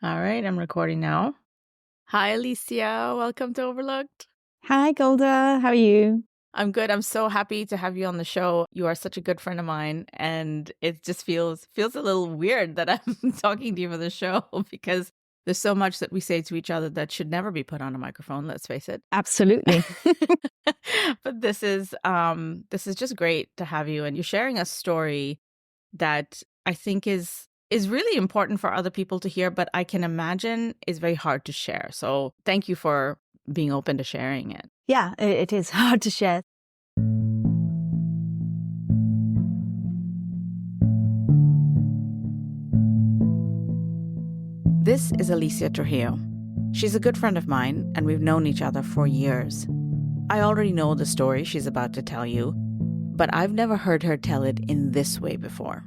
All right, I'm recording now. Hi, Alicia. Welcome to Overlooked. Hi, Golda. How are you? I'm good. I'm so happy to have you on the show. You are such a good friend of mine, and it just feels a little weird that I'm talking to you for the show because there's so much that we say to each other that should never be put on a microphone, let's face it. Absolutely. But this is just great to have you, and you're sharing a story that I think is really important for other people to hear, but I can imagine is very hard to share. So thank you for being open to sharing it. Yeah, it is hard to share. This is Alicia Trujillo. She's a good friend of mine, and we've known each other for years. I already know the story she's about to tell you, but I've never heard her tell it in this way before.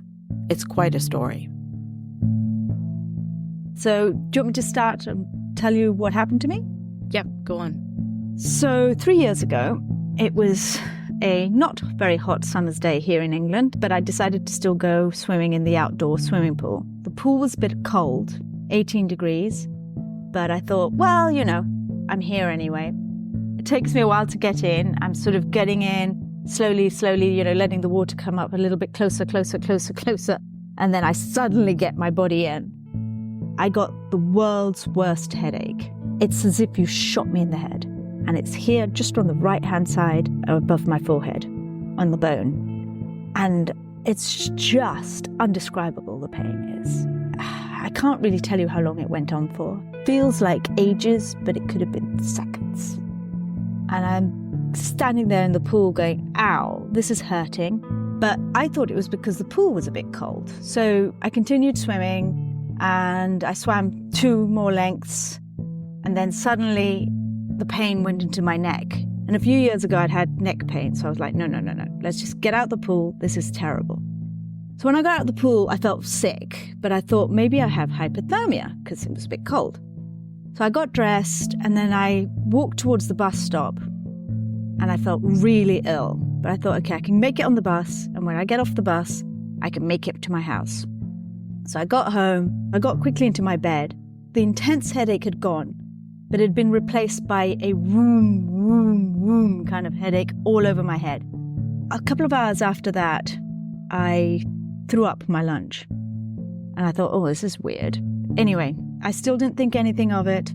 It's quite a story. So, do you want me to start and tell you what happened to me? Yep, go on. So, 3 years ago, it was a not very hot summer's day here in England, but I decided to still go swimming in the outdoor swimming pool. The pool was a bit cold, 18 degrees, but I thought, well, I'm here anyway. It takes me a while to get in. I'm sort of getting in slowly, letting the water come up a little bit closer. And then I suddenly get my body in. I got the world's worst headache. It's as if you shot me in the head. And it's here just on the right-hand side above my forehead, on the bone. And it's just undescribable, the pain is. I can't really tell you how long it went on for. Feels like ages, but it could have been seconds. And I'm standing there in the pool going, ow, this is hurting. But I thought it was because the pool was a bit cold. So I continued swimming and I swam 2 more lengths. And then suddenly the pain went into my neck. And a few years ago I'd had neck pain. So I was like, no. Let's just get out the pool. This is terrible. So when I got out of the pool, I felt sick. But I thought maybe I have hypothermia because it was a bit cold. So I got dressed and then I walked towards the bus stop. And I felt really ill. But I thought, okay, I can make it on the bus. And when I get off the bus, I can make it to my house. So I got home. I got quickly into my bed. The intense headache had gone, but it had been replaced by a room kind of headache all over my head. A couple of hours after that, I threw up my lunch. And I thought, oh, this is weird. Anyway, I still didn't think anything of it.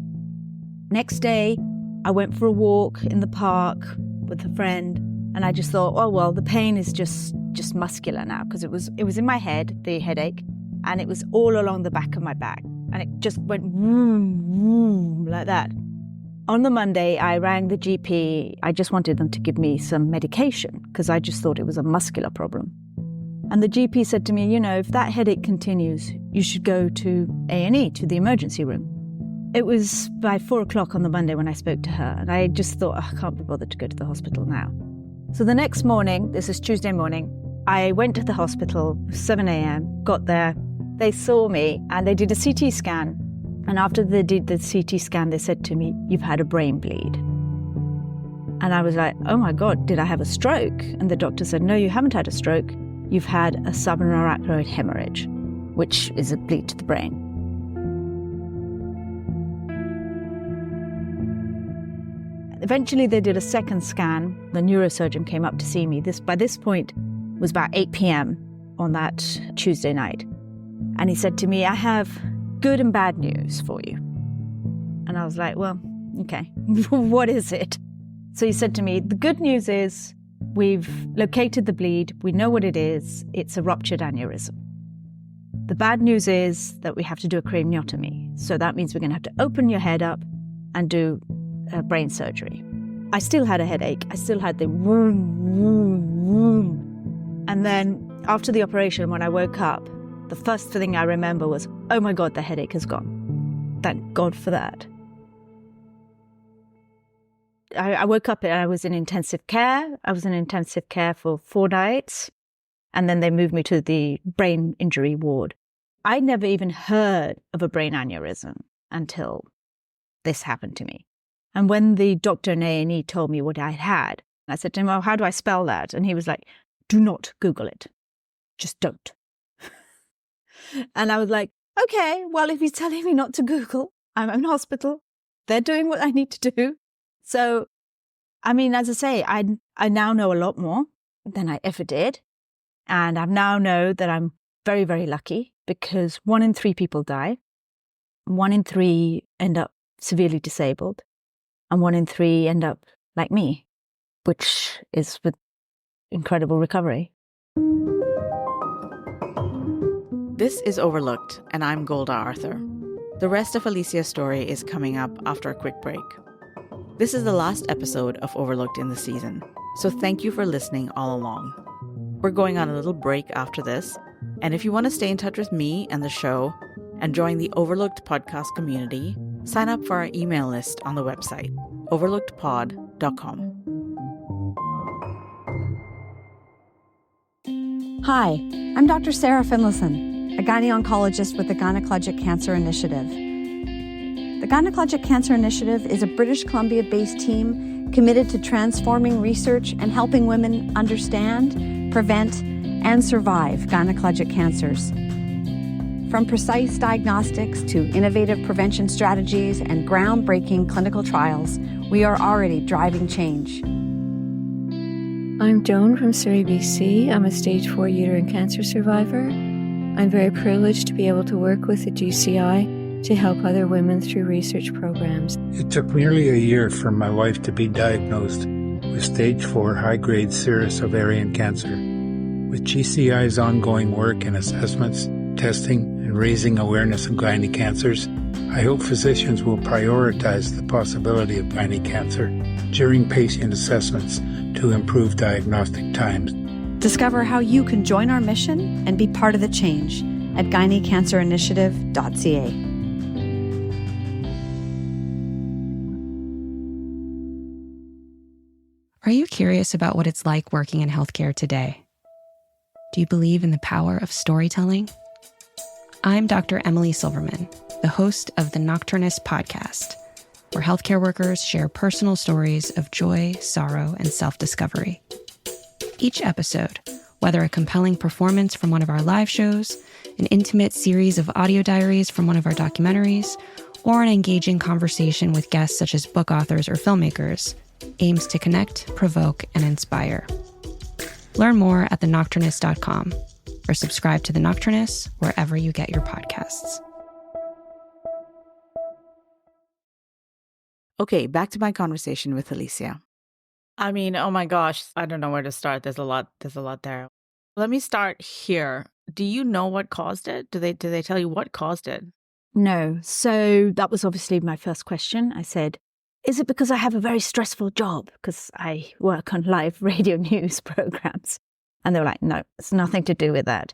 Next day, I went for a walk in the park with a friend, and I just thought, oh, well, the pain is just muscular now, because it was in my head, the headache, and it was all along the back of my back. And it just went vroom, like that. On the Monday, I rang the GP. I just wanted them to give me some medication because I just thought it was a muscular problem. And the GP said to me, if that headache continues, you should go to A&E, to the emergency room. It was by 4 o'clock on the Monday when I spoke to her. And I just thought, I can't be bothered to go to the hospital now. So the next morning, this is Tuesday morning, I went to the hospital, 7 a.m., got there. They saw me and they did a CT scan. And after they did the CT scan, they said to me, you've had a brain bleed. And I was like, oh my God, did I have a stroke? And the doctor said, no, you haven't had a stroke. You've had a subarachnoid hemorrhage, which is a bleed to the brain. Eventually, they did a second scan. The neurosurgeon came up to see me. By this point was about 8 p.m. on that Tuesday night. And he said to me, I have good and bad news for you. And I was like, well, okay, what is it? So he said to me, the good news is we've located the bleed. We know what it is. It's a ruptured aneurysm. The bad news is that we have to do a craniotomy. So that means we're going to have to open your head up and do brain surgery. I still had a headache. I still had the vroom. And then after the operation, when I woke up, the first thing I remember was, oh my God, the headache has gone. Thank God for that. I woke up and I was in intensive care. I was in intensive care for 4 nights. And then they moved me to the brain injury ward. I never even heard of a brain aneurysm until this happened to me. And when the doctor in A&E told me what I had, I said to him, well, how do I spell that? And he was like, do not Google it. Just don't. And I was like, okay, well, if he's telling me not to Google, I'm in hospital. They're doing what I need to do. So, I mean, as I say, I now know a lot more than I ever did. And I now know that I'm very, very lucky because 1 in 3 people die. 1 in 3 end up severely disabled. And 1 in 3 end up like me, which is with incredible recovery. This is Overlooked, and I'm Golda Arthur. The rest of Alicia's story is coming up after a quick break. This is the last episode of Overlooked in the season, so thank you for listening all along. We're going on a little break after this, and if you want to stay in touch with me and the show and join the Overlooked podcast community, sign up for our email list on the website, overlookedpod.com. Hi, I'm Dr. Sarah Finlayson, a gyne-oncologist with the Gynecologic Cancer Initiative. The Gynecologic Cancer Initiative is a British Columbia-based team committed to transforming research and helping women understand, prevent, and survive gynecologic cancers. From precise diagnostics to innovative prevention strategies and groundbreaking clinical trials, we are already driving change. I'm Joan from Surrey, BC. I'm a stage 4 uterine cancer survivor. I'm very privileged to be able to work with the GCI to help other women through research programs. It took nearly a year for my wife to be diagnosed with stage 4 high-grade serous ovarian cancer. With GCI's ongoing work and assessments, testing, and raising awareness of gynae cancers, I hope physicians will prioritize the possibility of gynae cancer during patient assessments to improve diagnostic times. Discover how you can join our mission and be part of the change at gynaecancerinitiative.ca. Are you curious about what it's like working in healthcare today? Do you believe in the power of storytelling? I'm Dr. Emily Silverman, the host of the Nocturnist podcast, where healthcare workers share personal stories of joy, sorrow, and self-discovery. Each episode, whether a compelling performance from one of our live shows, an intimate series of audio diaries from one of our documentaries, or an engaging conversation with guests such as book authors or filmmakers, aims to connect, provoke, and inspire. Learn more at thenocturnist.com or subscribe to The Nocturnist wherever you get your podcasts. Okay, back to my conversation with Alicia. I mean, oh my gosh, I don't know where to start. There's a lot there. Let me start here. Do you know what caused it? Do they tell you what caused it? No. So that was obviously my first question. I said, is it because I have a very stressful job? Because I work on live radio news programs. And they were like, no, it's nothing to do with that.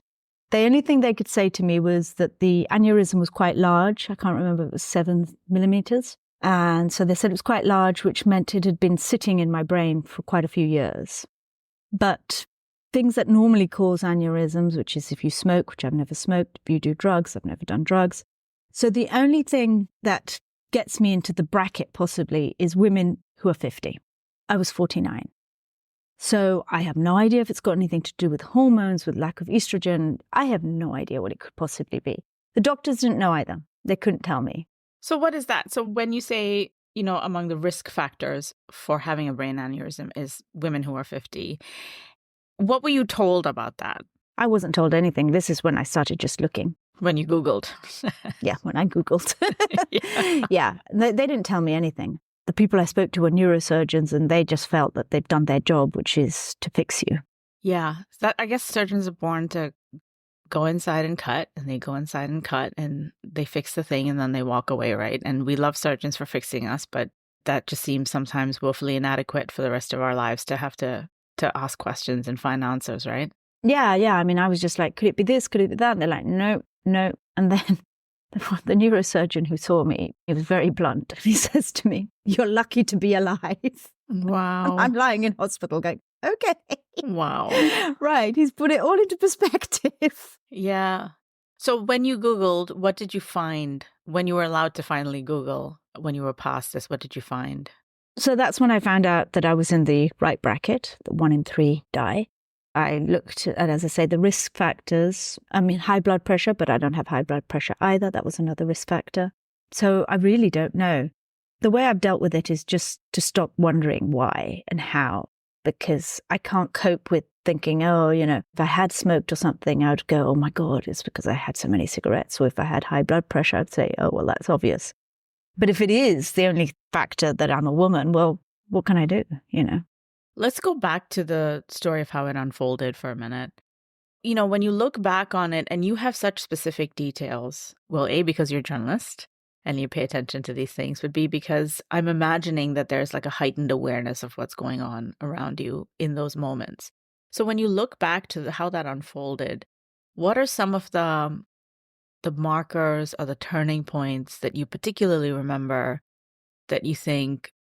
The only thing they could say to me was that the aneurysm was quite large. I can't remember, it was 7 millimeters. And so they said it was quite large, which meant it had been sitting in my brain for quite a few years. But things that normally cause aneurysms, which is if you smoke, which I've never smoked, if you do drugs, I've never done drugs. So the only thing that gets me into the bracket possibly is women who are 50. I was 49. So I have no idea if it's got anything to do with hormones, with lack of estrogen. I have no idea what it could possibly be. The doctors didn't know either. They couldn't tell me. So what is that? So when you say, among the risk factors for having a brain aneurysm is women who are 50, what were you told about that? I wasn't told anything. This is when I started just looking. When you Googled. Yeah, when I Googled. Yeah. Yeah, they didn't tell me anything. The people I spoke to were neurosurgeons, and they just felt that they've done their job, which is to fix you. Yeah. I guess surgeons are born to go inside and cut, and they go inside and cut, and they fix the thing, and then they walk away, right? And we love surgeons for fixing us, but that just seems sometimes woefully inadequate for the rest of our lives to have to ask questions and find answers, right? Yeah. I mean, I was just like, could it be this? Could it be that? And they're like, no. And then the neurosurgeon who saw me, he was very blunt. He says to me, you're lucky to be alive. Wow. I'm lying in hospital going, okay. Wow. Right. He's put it all into perspective. Yeah. So when you Googled, what did you find when you were allowed to finally Google, when you were past this? What did you find? So that's when I found out that I was in the right bracket, that 1 in 3 die. I looked at, as I say, the risk factors. I mean, high blood pressure, but I don't have high blood pressure either. That was another risk factor. So I really don't know. The way I've dealt with it is just to stop wondering why and how, because I can't cope with thinking, oh, if I had smoked or something, I would go, oh my God, it's because I had so many cigarettes. Or if I had high blood pressure, I'd say, oh, well, that's obvious. But if it is the only factor that I'm a woman, well, what can I do, Let's go back to the story of how it unfolded for a minute. When you look back on it and you have such specific details, well, A, because you're a journalist and you pay attention to these things, but B, because I'm imagining that there's like a heightened awareness of what's going on around you in those moments. So when you look back to how that unfolded, what are some of the markers or the turning points that you particularly remember that you think,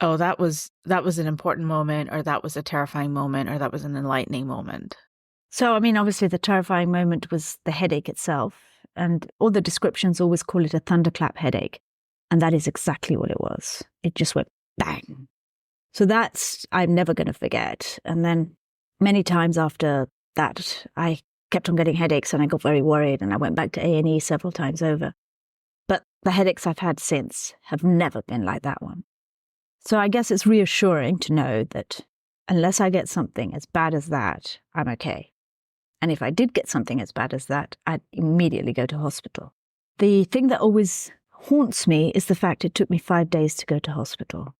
oh, that was an important moment, or that was a terrifying moment, or that was an enlightening moment? So, I mean, obviously the terrifying moment was the headache itself. And all the descriptions always call it a thunderclap headache. And that is exactly what it was. It just went bang. So that's, I'm never going to forget. And then many times after that, I kept on getting headaches and I got very worried and I went back to A&E several times over. But the headaches I've had since have never been like that one. So I guess it's reassuring to know that unless I get something as bad as that, I'm okay. And if I did get something as bad as that, I'd immediately go to hospital. The thing that always haunts me is the fact it took me 5 days to go to hospital.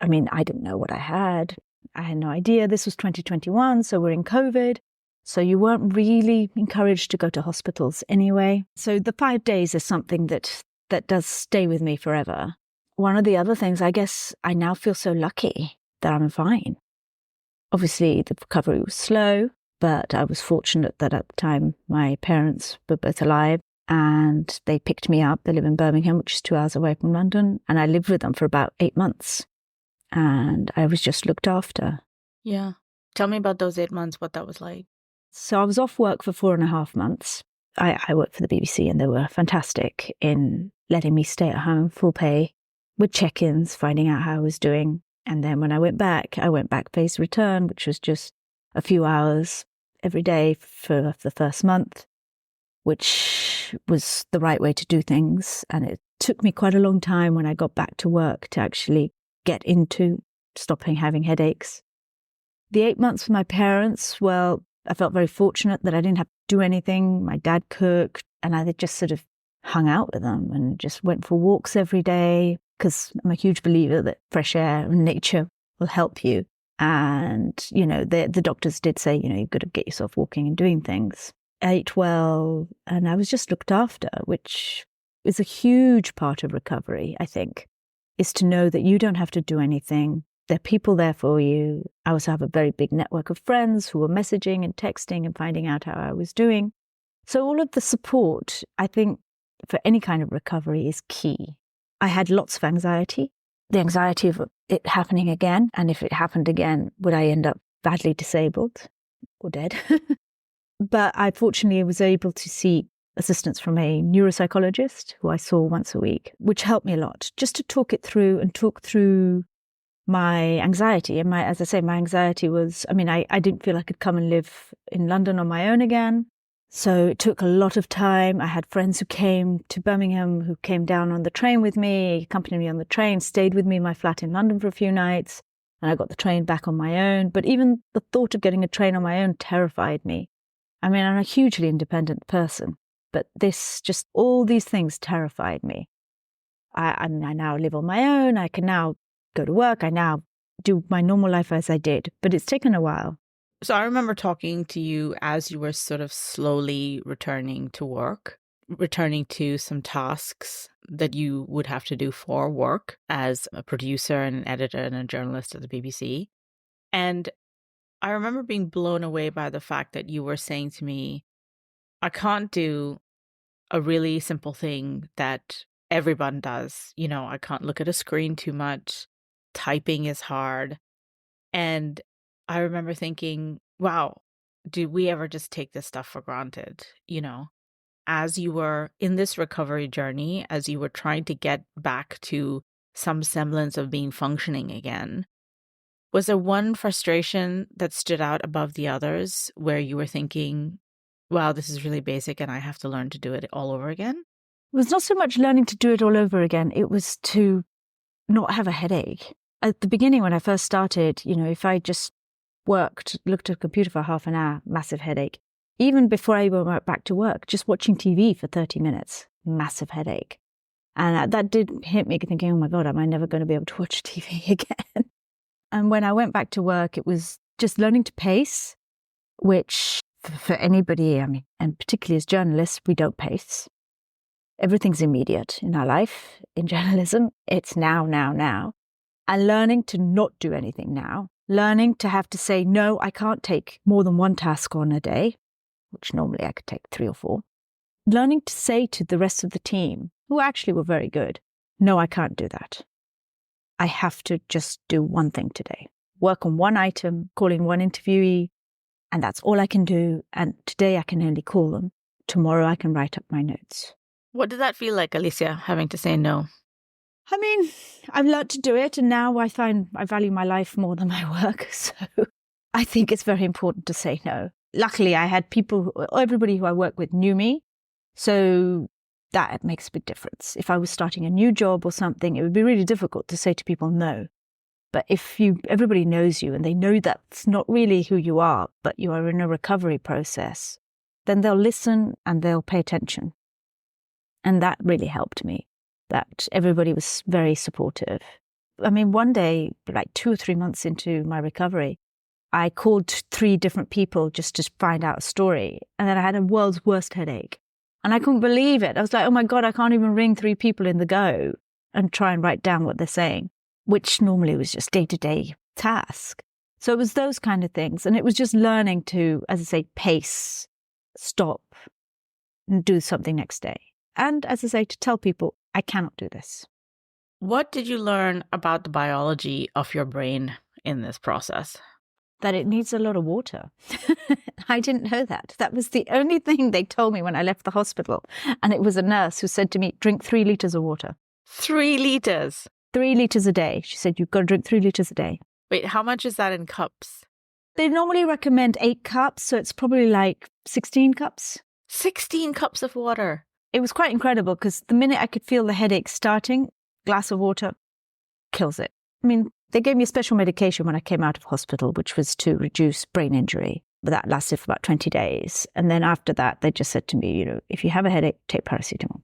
I mean, I didn't know what I had. I had no idea. This was 2021, so we're in COVID. So you weren't really encouraged to go to hospitals anyway. So the 5 days is something that does stay with me forever. One of the other things, I guess I now feel so lucky that I'm fine. Obviously, the recovery was slow, but I was fortunate that at the time my parents were both alive and they picked me up. They live in Birmingham, which is 2 hours away from London. And I lived with them for about 8 months. And I was just looked after. Yeah. Tell me about those 8 months, what that was like. So I was off work for 4.5 months. I worked for the BBC and they were fantastic in letting me stay at home, full pay, with check-ins, finding out how I was doing. And then when I went back phased return, which was just a few hours every day for the first month, which was the right way to do things. And it took me quite a long time when I got back to work to actually get into stopping having headaches. The 8 months with my parents, well, I felt very fortunate that I didn't have to do anything. My dad cooked and I just sort of hung out with them and just went for walks every day because I'm a huge believer that fresh air and nature will help you. And, the doctors did say, you've got to get yourself walking and doing things. I ate well and I was just looked after, which is a huge part of recovery, I think, is to know that you don't have to do anything. There are people there for you. I also have a very big network of friends who were messaging and texting and finding out how I was doing. So all of the support, I think, for any kind of recovery is key. I had lots of anxiety, the anxiety of it happening again. And if it happened again, would I end up badly disabled or dead? But I fortunately was able to seek assistance from a neuropsychologist who I saw once a week, which helped me a lot, just to talk it through and talk through my anxiety. And as I say, my anxiety was, I didn't feel I could come and live in London on my own again. So it took a lot of time. I had friends who came to Birmingham, who came down on the train with me, accompanied me on the train, stayed with me in my flat in London for a few nights, and I got the train back on my own. But even the thought of getting a train on my own terrified me. I'm a hugely independent person, but all these things terrified me. I now live on my own. I can now go to work. I now do my normal life as I did, but it's taken a while. So I remember talking to you as you were sort of slowly returning to work, returning to some tasks that you would have to do for work as a producer and an editor and a journalist at the BBC. And I remember being blown away by the fact that you were saying to me, I can't do a really simple thing that everyone does. I can't look at a screen too much. Typing is hard. And I remember thinking, wow, did we ever just take this stuff for granted? As you were in this recovery journey, as you were trying to get back to some semblance of being functioning again, Was there one frustration that stood out above the others where you were thinking, wow, this is really basic and I have to learn to do it all over again? It was not so much learning to do it all over again. It was to not have a headache. At the beginning, when I first started, if I just looked at a computer for half an hour, massive headache. Even before I went back to work, just watching TV for 30 minutes, massive headache. And that did hit me thinking, oh my God, am I never going to be able to watch TV again? And when I went back to work, it was just learning to pace, which for anybody, and particularly as journalists, we don't pace. Everything's immediate in our life. In journalism, it's now, now, now. And learning to not do anything now. Learning to have to say, no, I can't take more than one task on a day, which normally I could take 3 or 4. Learning to say to the rest of the team, who actually were very good, no, I can't do that. I have to just do one thing today. Work on one item, call in one interviewee, and that's all I can do. And today I can only call them. Tomorrow I can write up my notes. What did that feel like, Alicia, having to say no? I've learned to do it, and now I find I value my life more than my work. So I think it's very important to say no. Luckily, I had everybody who I work with knew me. So that makes a big difference. If I was starting a new job or something, it would be really difficult to say to people no. But if everybody knows you and they know that's not really who you are, but you are in a recovery process, then they'll listen and they'll pay attention. And that really helped me, that everybody was very supportive. One day, like 2 or 3 months into my recovery, I called 3 different people just to find out a story. And then I had a world's worst headache. And I couldn't believe it. I was like, oh my God, I can't even ring 3 people in the go and try and write down what they're saying, which normally was just day-to-day task. So it was those kind of things. And it was just learning to, as I say, pace, stop, and do something next day. And as I say, to tell people, I cannot do this. What did you learn about the biology of your brain in this process? That it needs a lot of water. I didn't know that. That was the only thing they told me when I left the hospital. And it was a nurse who said to me, drink 3 liters of water. 3 liters? 3 liters a day. She said, you've got to drink 3 liters a day. Wait, how much is that in cups? They normally recommend 8 cups, so it's probably like 16 cups. 16 cups of water. It was quite incredible because the minute I could feel the headache starting, glass of water kills it. They gave me a special medication when I came out of hospital, which was to reduce brain injury. But that lasted for about 20 days. And then after that, they just said to me, if you have a headache, take paracetamol.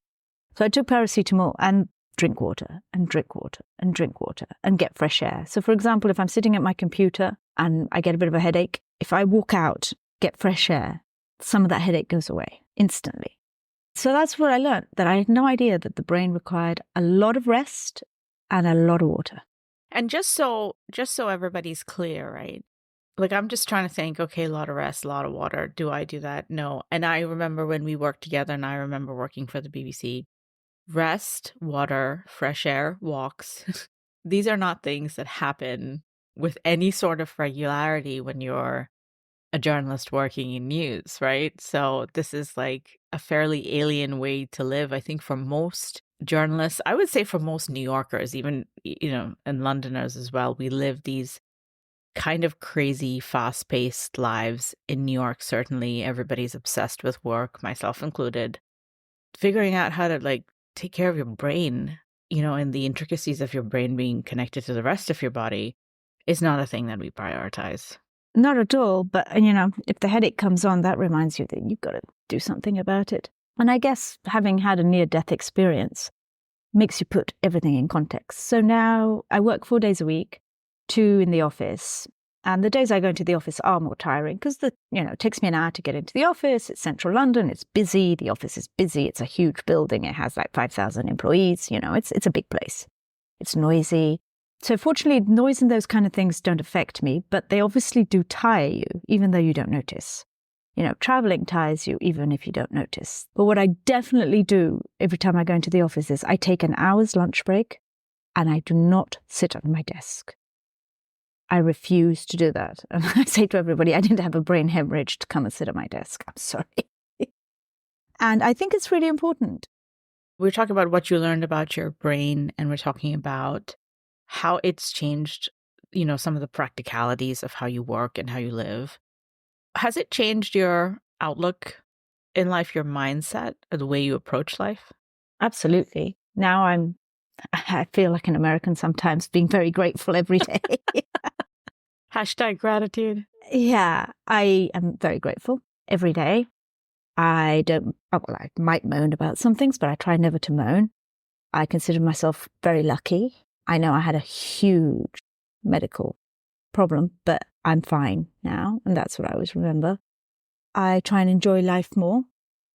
So I took paracetamol and drink water and drink water and drink water and get fresh air. So for example, if I'm sitting at my computer and I get a bit of a headache, if I walk out, get fresh air, some of that headache goes away instantly. So that's what I learned, that I had no idea that the brain required a lot of rest and a lot of water. And just so everybody's clear, right? Like, I'm just trying to think, okay, a lot of rest, a lot of water. Do I do that? No. And I remember when we worked together, and I remember working for the BBC, rest, water, fresh air, walks. These are not things that happen with any sort of regularity when you're a journalist working in news, right? So this is like a fairly alien way to live, I think, for most journalists. I would say for most New Yorkers, even, and Londoners as well. We live these kind of crazy, fast-paced lives in New York. Certainly, everybody's obsessed with work, myself included. Figuring out how to take care of your brain, and the intricacies of your brain being connected to the rest of your body is not a thing that we prioritize. Not at all. But, if the headache comes on, that reminds you that you've got to do something about it. And I guess having had a near-death experience makes you put everything in context. So now I work 4 days a week, 2 in the office. And the days I go into the office are more tiring because it takes me an hour to get into the office. It's central London. It's busy. The office is busy. It's a huge building. It has like 5,000 employees. It's a big place. It's noisy. So fortunately, noise and those kind of things don't affect me, but they obviously do tire you, even though you don't notice. Traveling tires you, even if you don't notice. But what I definitely do every time I go into the office is I take an hour's lunch break and I do not sit at my desk. I refuse to do that. And I say to everybody, I didn't have a brain hemorrhage to come and sit at my desk. I'm sorry. And I think it's really important. We're talking about what you learned about your brain, and we're talking about how it's changed, some of the practicalities of how you work and how you live. Has it changed your outlook in life, your mindset, or the way you approach life? Absolutely. Now I feel like an American sometimes, being very grateful every day. Hashtag gratitude. Yeah, I am very grateful every day. I might moan about some things, but I try never to moan. I consider myself very lucky. I know I had a huge medical problem, but I'm fine now, and that's what I always remember. I try and enjoy life more.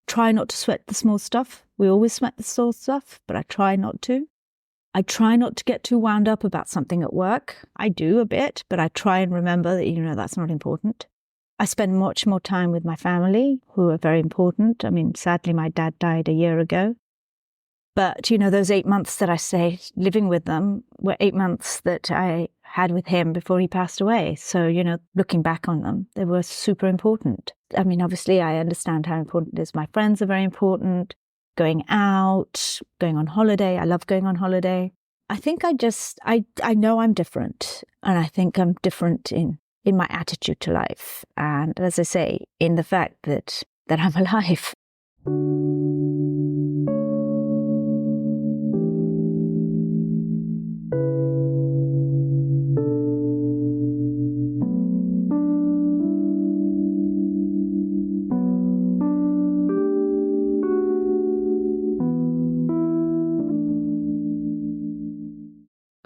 Try not to sweat the small stuff. We always sweat the small stuff, but I try not to. I try not to get too wound up about something at work. I do a bit, but I try and remember that, that's not important. I spend much more time with my family, who are very important. I mean, sadly, my dad died a year ago. But, those 8 months that I stayed living with them were 8 months that I had with him before he passed away. So, looking back on them, they were super important. I mean, obviously, I understand how important it is. My friends are very important. Going out, going on holiday. I love going on holiday. I think I know I'm different. And I think I'm different in my attitude to life. And as I say, in the fact that I'm alive.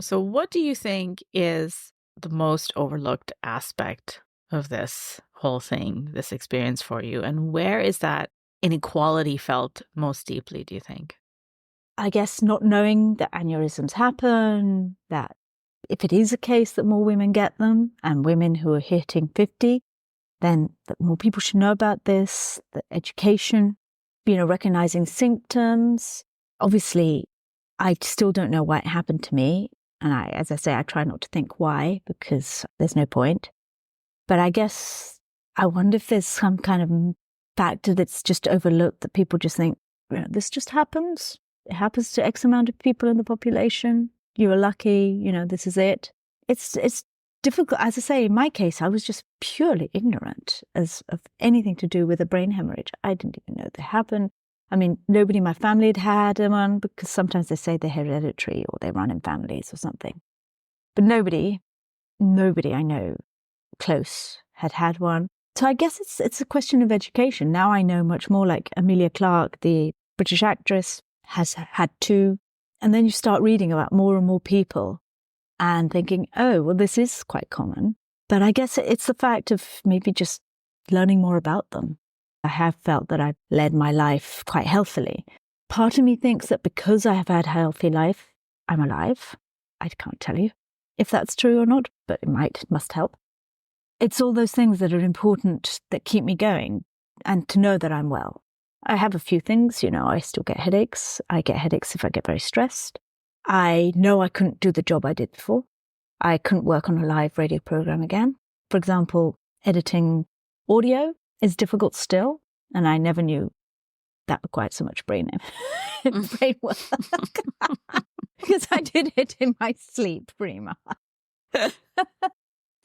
So what do you think is the most overlooked aspect of this whole thing, this experience for you? And where is that inequality felt most deeply, do you think? I guess not knowing that aneurysms happen, that if it is a case that more women get them, and women who are hitting 50, then that more people should know about this, that education, recognizing symptoms. Obviously, I still don't know why it happened to me. And as I say, I try not to think why, because there's no point. But I guess I wonder if there's some kind of factor that's just overlooked, that people just think, this just happens. It happens to X amount of people in the population. You were lucky, this is it. It's difficult. As I say, in my case, I was just purely ignorant of anything to do with a brain hemorrhage. I didn't even know they happened. I mean, nobody in my family had one, because sometimes they say they're hereditary or they run in families or something. But nobody I know close had one. So I guess it's a question of education. Now I know much more, like Emilia Clarke, the British actress, has had 2. And then you start reading about more and more people and thinking, oh, well, this is quite common. But I guess it's the fact of maybe just learning more about them. I have felt that I've led my life quite healthily. Part of me thinks that because I have had a healthy life, I'm alive. I can't tell you if that's true or not, but it must help. It's all those things that are important that keep me going, and to know that I'm well. I have a few things, I still get headaches. I get headaches if I get very stressed. I know I couldn't do the job I did before. I couldn't work on a live radio program again. For example, editing audio is difficult still, and I never knew that required so much brain work. Because I did it in my sleep, pretty much.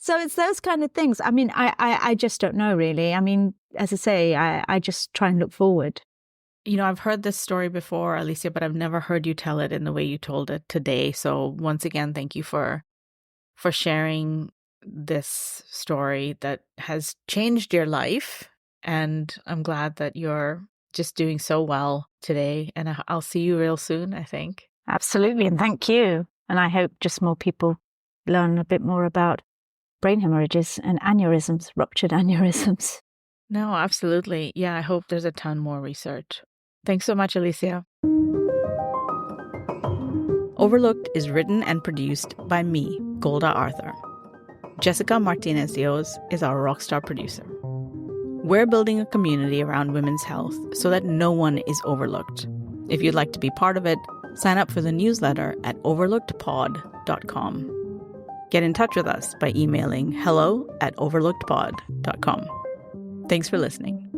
So it's those kind of things. I mean, I just don't know, really. I mean, as I say, I just try and look forward. I've heard this story before, Alicia, but I've never heard you tell it in the way you told it today. So once again, thank you for sharing this story that has changed your life. And I'm glad that you're just doing so well today. And I'll see you real soon, I think. Absolutely. And thank you. And I hope just more people learn a bit more about brain hemorrhages and aneurysms, ruptured aneurysms. No, absolutely. Yeah, I hope there's a ton more research. Thanks so much, Alicia. Overlooked is written and produced by me, Golda Arthur. Jessica Martinez-Dios is our rockstar producer. We're building a community around women's health so that no one is overlooked. If you'd like to be part of it, sign up for the newsletter at overlookedpod.com. Get in touch with us by emailing hello@overlookedpod.com. Thanks for listening.